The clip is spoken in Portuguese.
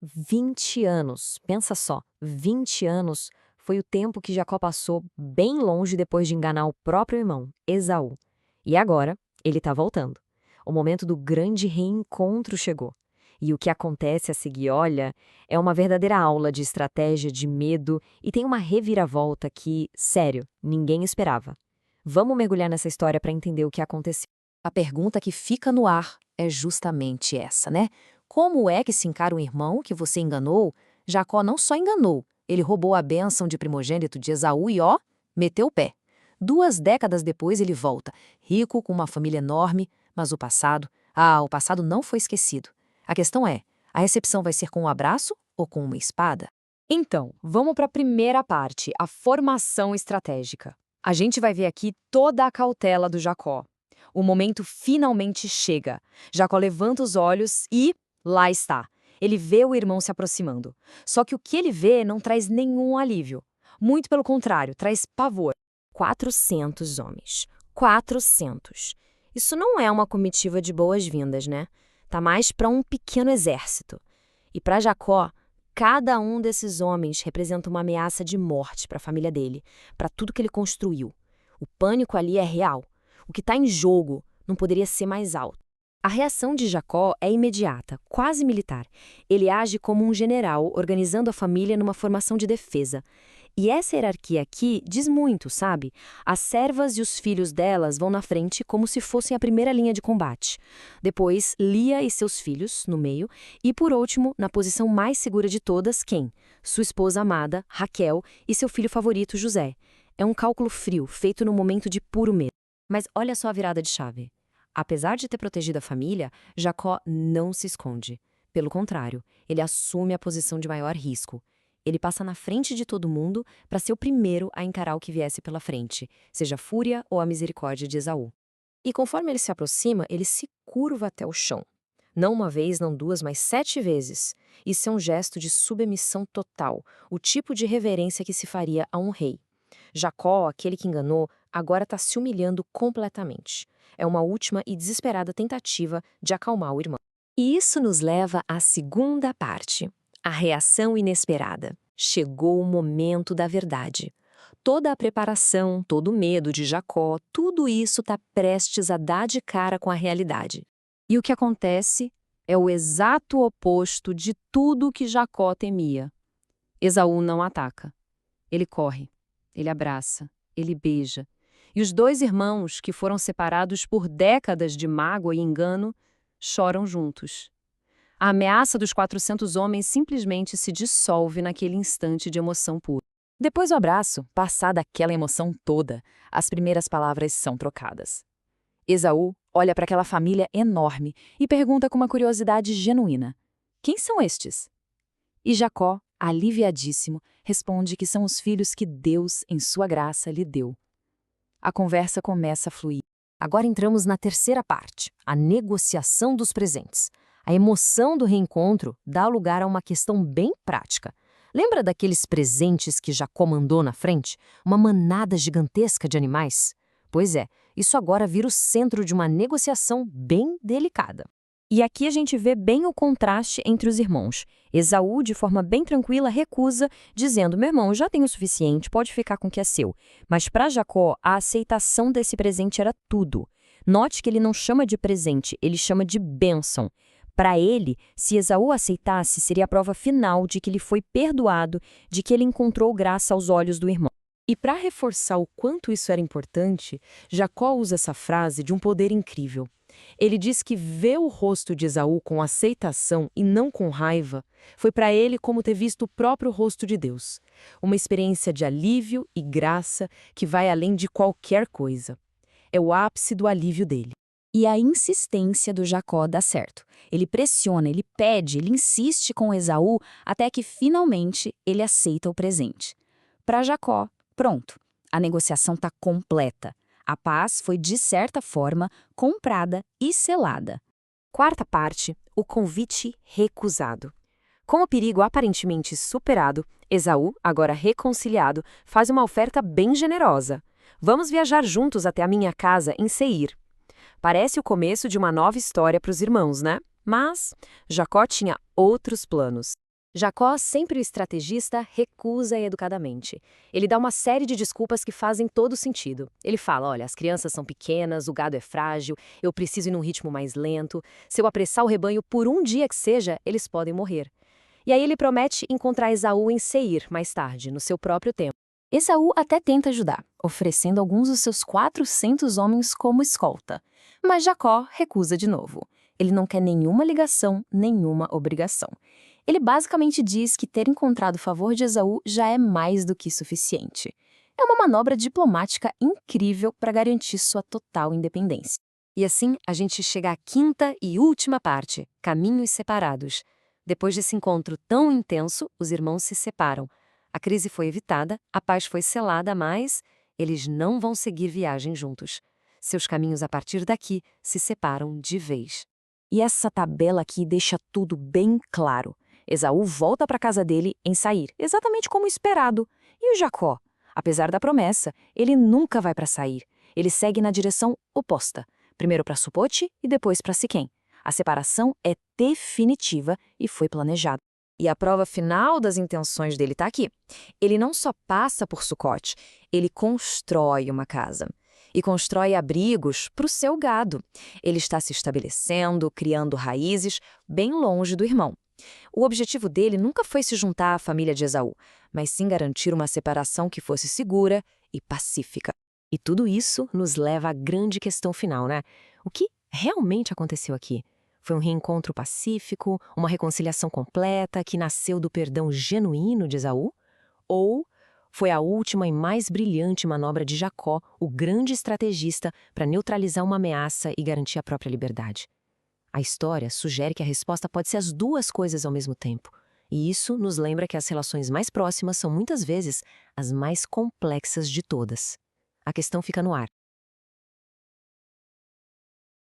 20 anos, pensa só, 20 anos foi o tempo que Jacó passou bem longe depois de enganar o próprio irmão, Esaú. E agora, ele está voltando. O momento do grande reencontro chegou. E o que acontece a seguir, olha, é uma verdadeira aula de estratégia, de medo e tem uma reviravolta que, sério, ninguém esperava. Vamos mergulhar nessa história para entender o que aconteceu. A pergunta que fica no ar é justamente essa, né? Como é que se encara um irmão que você enganou? Jacó não só enganou, ele roubou a bênção de primogênito de Esaú e, ó, meteu o pé. 2 décadas depois ele volta, rico, com uma família enorme, mas o passado não foi esquecido. A questão é, a recepção vai ser com um abraço ou com uma espada? Então, vamos para a primeira parte, a formação estratégica. A gente vai ver aqui toda a cautela do Jacó. O momento finalmente chega. Jacó levanta os olhos e lá está. Ele vê o irmão se aproximando. Só que o que ele vê não traz nenhum alívio. Muito pelo contrário, traz pavor. 400 homens. 400. Isso não é uma comitiva de boas-vindas, né? Tá mais para um pequeno exército. E para Jacó, cada um desses homens representa uma ameaça de morte para a família dele, para tudo que ele construiu. O pânico ali é real. O que está em jogo não poderia ser mais alto. A reação de Jacó é imediata, quase militar. Ele age como um general, organizando a família numa formação de defesa. E essa hierarquia aqui diz muito, sabe? As servas e os filhos delas vão na frente como se fossem a primeira linha de combate. Depois, Lia e seus filhos, no meio. E, por último, na posição mais segura de todas, quem? Sua esposa amada, Raquel, e seu filho favorito, José. É um cálculo frio, feito no momento de puro medo. Mas olha só a virada de chave. Apesar de ter protegido a família, Jacó não se esconde. Pelo contrário, ele assume a posição de maior risco. Ele passa na frente de todo mundo para ser o primeiro a encarar o que viesse pela frente, seja a fúria ou a misericórdia de Esaú. E conforme ele se aproxima, ele se curva até o chão. Não uma vez, não duas, mas 7 vezes. Isso é um gesto de submissão total, o tipo de reverência que se faria a um rei. Jacó, aquele que enganou, agora está se humilhando completamente. É uma última e desesperada tentativa de acalmar o irmão. E isso nos leva à segunda parte, a reação inesperada. Chegou o momento da verdade. Toda a preparação, todo o medo de Jacó, tudo isso está prestes a dar de cara com a realidade. E o que acontece é o exato oposto de tudo que Jacó temia. Esaú não ataca. Ele corre. Ele abraça, ele beija. E os 2 irmãos, que foram separados por décadas de mágoa e engano, choram juntos. A ameaça dos 400 homens simplesmente se dissolve naquele instante de emoção pura. Depois do abraço, passada aquela emoção toda, as primeiras palavras são trocadas. Esaú olha para aquela família enorme e pergunta com uma curiosidade genuína: quem são estes? E Jacó, aliviadíssimo, responde que são os filhos que Deus, em sua graça, lhe deu. A conversa começa a fluir. Agora entramos na terceira parte, a negociação dos presentes. A emoção do reencontro dá lugar a uma questão bem prática. Lembra daqueles presentes que Jacó mandou na frente? Uma manada gigantesca de animais? Pois é, isso agora vira o centro de uma negociação bem delicada. E aqui a gente vê bem o contraste entre os irmãos. Esaú, de forma bem tranquila, recusa, dizendo: meu irmão, já tenho o suficiente, pode ficar com o que é seu. Mas para Jacó, a aceitação desse presente era tudo. Note que ele não chama de presente, ele chama de bênção. Para ele, se Esaú aceitasse, seria a prova final de que ele foi perdoado, de que ele encontrou graça aos olhos do irmão. E para reforçar o quanto isso era importante, Jacó usa essa frase de um poder incrível. Ele diz que ver o rosto de Esaú com aceitação e não com raiva foi para ele como ter visto o próprio rosto de Deus. Uma experiência de alívio e graça que vai além de qualquer coisa. É o ápice do alívio dele. E a insistência do Jacó dá certo. Ele pressiona, ele pede, ele insiste com Esaú até que finalmente ele aceita o presente. Para Jacó, pronto, a negociação está completa. A paz foi, de certa forma, comprada e selada. Quarta parte, o convite recusado. Com o perigo aparentemente superado, Esaú, agora reconciliado, faz uma oferta bem generosa. Vamos viajar juntos até a minha casa em Seir. Parece o começo de uma nova história para os irmãos, né? Mas Jacó tinha outros planos. Jacó, sempre o estrategista, recusa educadamente. Ele dá uma série de desculpas que fazem todo sentido. Ele fala, olha, as crianças são pequenas, o gado é frágil, eu preciso ir num ritmo mais lento, se eu apressar o rebanho por um dia que seja, eles podem morrer. E aí ele promete encontrar Esaú em Seir mais tarde, no seu próprio tempo. Esaú até tenta ajudar, oferecendo alguns dos seus 400 homens como escolta. Mas Jacó recusa de novo. Ele não quer nenhuma ligação, nenhuma obrigação. Ele basicamente diz que ter encontrado o favor de Esaú já é mais do que suficiente. É uma manobra diplomática incrível para garantir sua total independência. E assim a gente chega à quinta e última parte, caminhos separados. Depois desse encontro tão intenso, os irmãos se separam. A crise foi evitada, a paz foi selada, mas eles não vão seguir viagem juntos. Seus caminhos a partir daqui se separam de vez. E essa tabela aqui deixa tudo bem claro. Esaú volta para a casa dele em Sair, exatamente como esperado. E o Jacó? Apesar da promessa, ele nunca vai para Sair. Ele segue na direção oposta. Primeiro para Sucote e depois para Siquém. A separação é definitiva e foi planejada. E a prova final das intenções dele está aqui. Ele não só passa por Sucote, ele constrói uma casa. E constrói abrigos para o seu gado. Ele está se estabelecendo, criando raízes, bem longe do irmão. O objetivo dele nunca foi se juntar à família de Esaú, mas sim garantir uma separação que fosse segura e pacífica. E tudo isso nos leva à grande questão final, né? O que realmente aconteceu aqui? Foi um reencontro pacífico, uma reconciliação completa que nasceu do perdão genuíno de Esaú? Ou foi a última e mais brilhante manobra de Jacó, o grande estrategista, para neutralizar uma ameaça e garantir a própria liberdade? A história sugere que a resposta pode ser as duas coisas ao mesmo tempo. E isso nos lembra que as relações mais próximas são muitas vezes as mais complexas de todas. A questão fica no ar.